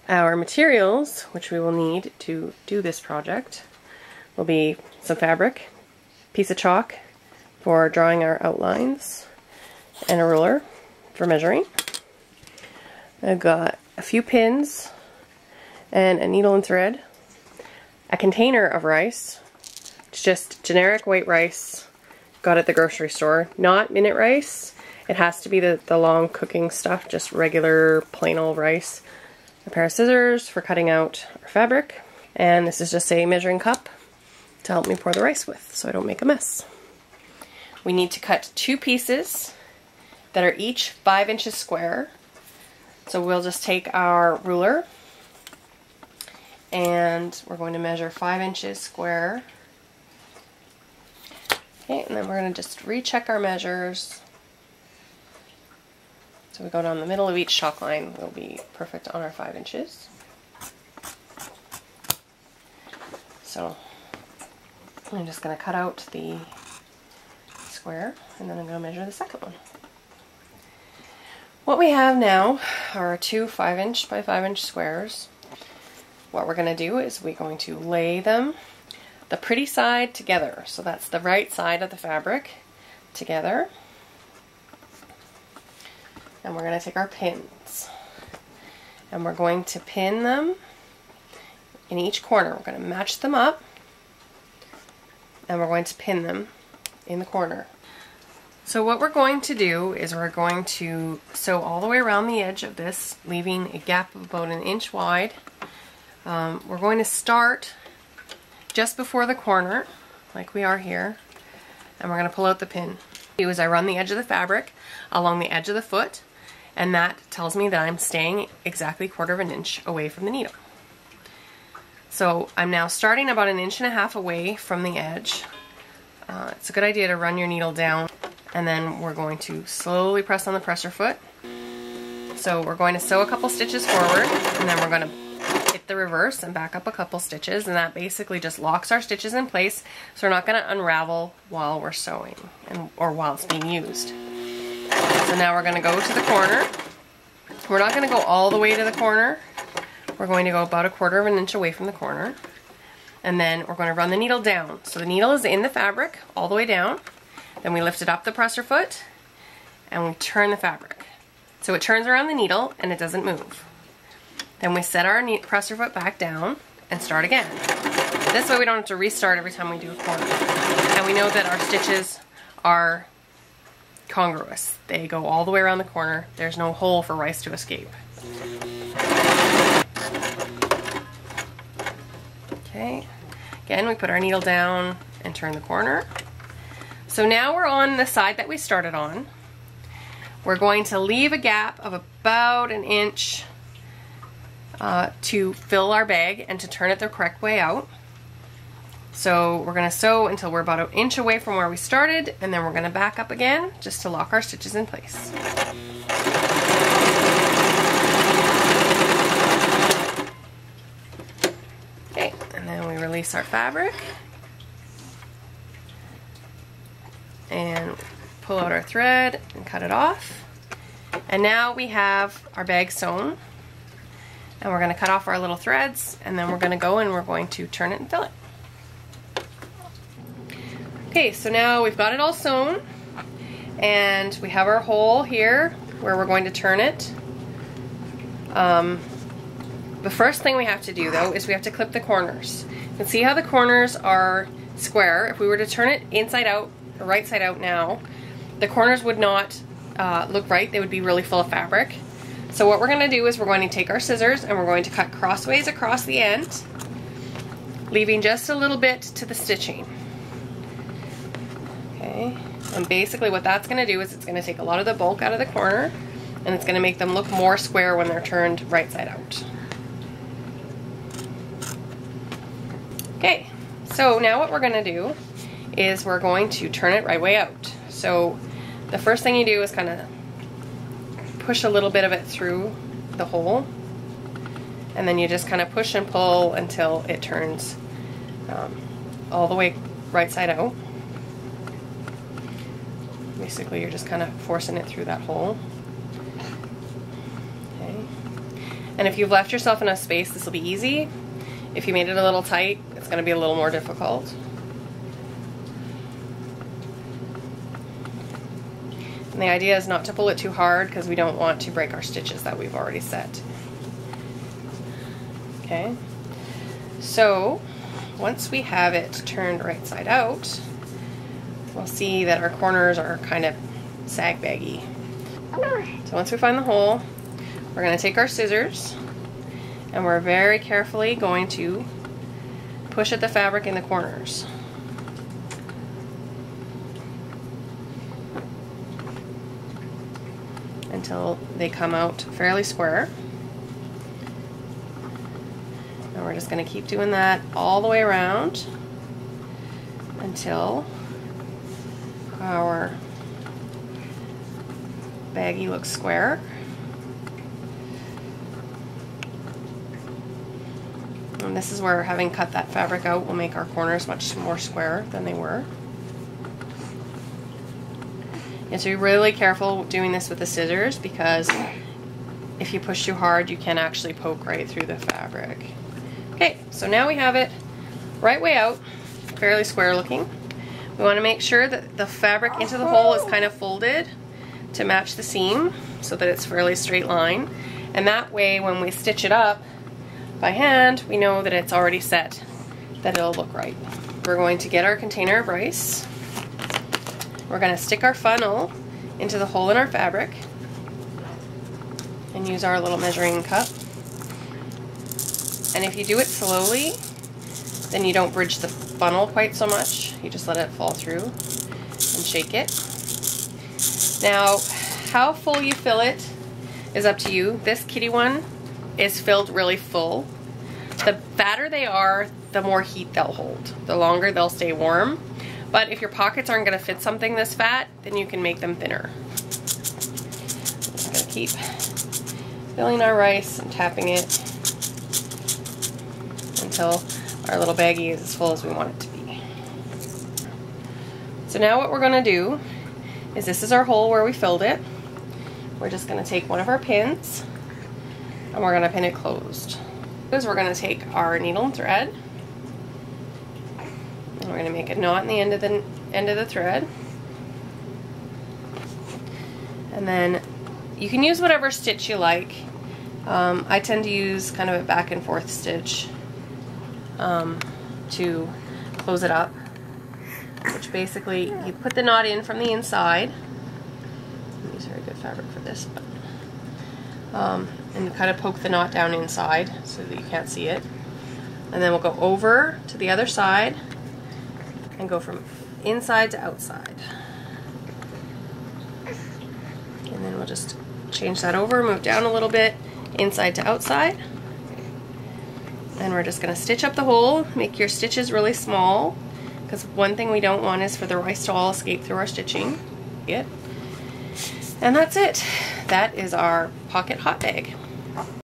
Our materials, which we will need to do this project, will be some fabric, piece of chalk for drawing our outlines, and a ruler for measuring. I've got a few pins and a needle and thread, a container of rice. It's just generic white rice, got at the grocery store, not minute rice. It has to be the long cooking stuff, just regular plain old rice. A pair of scissors for cutting out our fabric, and this is just a measuring cup to help me pour the rice with so I don't make a mess. We need to cut 2 pieces that are each 5 inches square. So we'll just take our ruler and we're going to measure 5 inches square. Okay, and then we're going to just recheck our measures. So we go down the middle of each chalk line. It'll be perfect on our 5 inches. So I'm just going to cut out the square, and then I'm going to measure the second one. What we have now are 2 5-inch by 5-inch squares. What we're going to do is we're going to lay them the pretty side together. So that's the right side of the fabric together. And we're going to take our pins and we're going to pin them in each corner. We're going to match them up and we're going to pin them in the corner. So what we're going to do is we're going to sew all the way around the edge of this, leaving a gap of about 1 inch wide. We're going to start just before the corner, like we are here, and we're going to pull out the pin. What I do is I run the edge of the fabric along the edge of the foot, and that tells me that I'm staying exactly 1/4 inch away from the needle. So I'm now starting about 1.5 inches away from the edge. It's a good idea to run your needle down, and then we're going to slowly press on the presser foot. So we're going to sew a couple stitches forward, and then we're going to hit the reverse and back up a couple stitches, and that basically just locks our stitches in place so we're not going to unravel while we're sewing or while it's being used. So now we're going to go to the corner. We're not going to go all the way to the corner. We're going to go about 1/4 inch away from the corner. And then we're going to run the needle down. So the needle is in the fabric all the way down. Then we lift it up the presser foot and we turn the fabric. So it turns around the needle and it doesn't move. Then we set our presser foot back down and start again. This way we don't have to restart every time we do a corner. And we know that our stitches are congruous. They go all the way around the corner. There's no hole for rice to escape. Okay, again we put our needle down and turn the corner. So now we're on the side that we started on. We're going to leave a gap of about 1 inch to fill our bag and to turn it the correct way out. So we're going to sew until we're about 1 inch away from where we started, and then we're going to back up again just to lock our stitches in place. Okay, and then we release our fabric and pull out our thread and cut it off. And now we have our bag sewn, and we're going to cut off our little threads, and then we're going to go and we're going to turn it and fill it. Okay, so now we've got it all sewn, and we have our hole here where we're going to turn it. The first thing we have to do though is we have to clip the corners. You can see how the corners are square. If we were to turn it inside out or right side out now, the corners would not look right. They would be really full of fabric. So what we're going to do is we're going to take our scissors and we're going to cut crossways across the end, leaving just a little bit to the stitching. Okay, and basically what that's going to do is it's going to take a lot of the bulk out of the corner, and it's going to make them look more square when they're turned right side out. Okay, so now what we're going to do is we're going to turn it right way out. So the first thing you do is kind of push a little bit of it through the hole, and then you just kind of push and pull until it turns all the way right side out. Basically you're just kind of forcing it through that hole. Okay. And if you've left yourself enough space, this will be easy. If you made it a little tight, it's going to be a little more difficult. And the idea is not to pull it too hard because we don't want to break our stitches that we've already set. Okay, so once we have it turned right side out, we'll see that our corners are kind of sag-baggy. So once we find the hole, we're going to take our scissors and we're very carefully going to push at the fabric in the corners. Until they come out fairly square. And we're just going to keep doing that all the way around until our baggie looks square. And this is where having cut that fabric out will make our corners much more square than they were. You have to be really careful doing this with the scissors because if you push too hard, you can actually poke right through the fabric. Okay, so now we have it right way out, fairly square looking. We want to make sure that the fabric into the hole is kind of folded to match the seam so that it's fairly straight line. And that way, when we stitch it up by hand, we know that it's already set, that it'll look right. We're going to get our container of rice. We're going to stick our funnel into the hole in our fabric and use our little measuring cup. And if you do it slowly, then you don't bridge the funnel quite so much. You just let it fall through and shake it. Now, how full you fill it is up to you. This kitty one is filled really full. The fatter they are, the more heat they'll hold. The longer they'll stay warm. But if your pockets aren't going to fit something this fat, then you can make them thinner. I'm just going to keep filling our rice and tapping it until our little baggie is as full as we want it to be. So now what we're going to do is, this is our hole where we filled it. We're just going to take one of our pins and we're going to pin it closed. We're going to take our needle and thread. And we're going to make a knot in the end of the thread. And then you can use whatever stitch you like. I tend to use kind of a back and forth stitch to close it up, which basically you put the knot in from the inside. Use very good fabric for this, but and kind of poke the knot down inside so that you can't see it. And then we'll go over to the other side and go from inside to outside. And then we'll just change that over, move down a little bit, inside to outside. And we're just going to stitch up the hole. Make your stitches really small, because one thing we don't want is for the rice to all escape through our stitching. And that's it. That is our pocket hot bag.